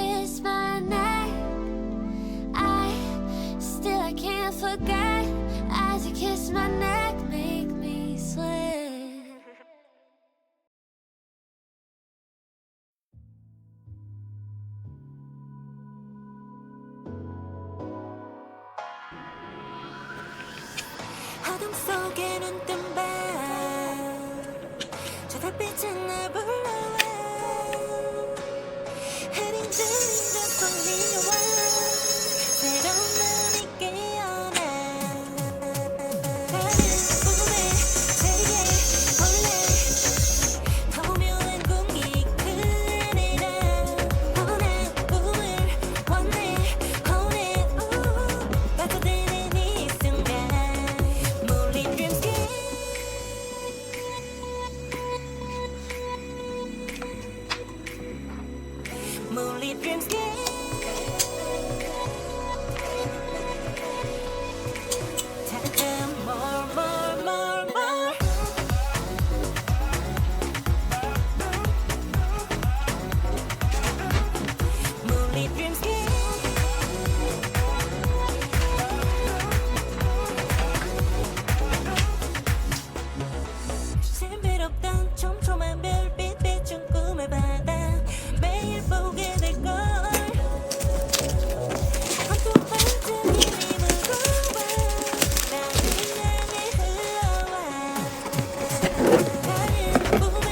kiss my name. I can't forget. As you kiss my neck, make me sweat. 어둠 속에 눈뜬 밤, 저 달빛은 날 불러와. 흐린 그림자 속 밀려와. 새로운 눈이 깨어나. 다른 꿈에 세계 볼래. 더 묘한 꿈이 그리라. 뻔한 꿈을 원해 원해. 빠져드는 이 순간 몰리 dreamscape. 몰리 dreamscape. 신비롭던 촘촘한 별빛 비춘 꿈을 받아 매일 보게 될걸. 온통 반짝이는 힘으로 나를 향해 흘러와. 다른 꿈의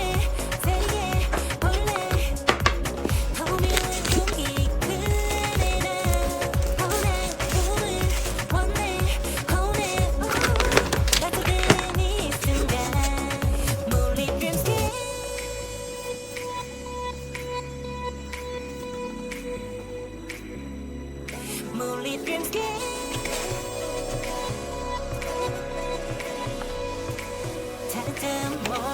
세계 볼래. 더 묘한 꿈이 그리라. 뻔한 꿈을 원해 원해. 빠져드는 이 순간 몰리 dreamscape. 몰리 dreamscape. 찾아 more.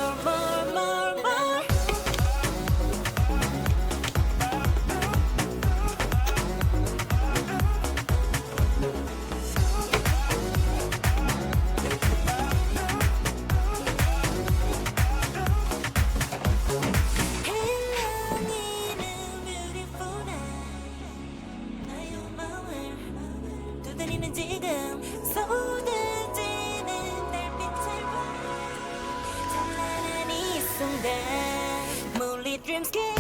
헬랑이는 beautiful night. 나의 마음을 두드리는 지금 쏟아지는 달빛을 봐. 찬란한 이 순간 몰리 dreamscape.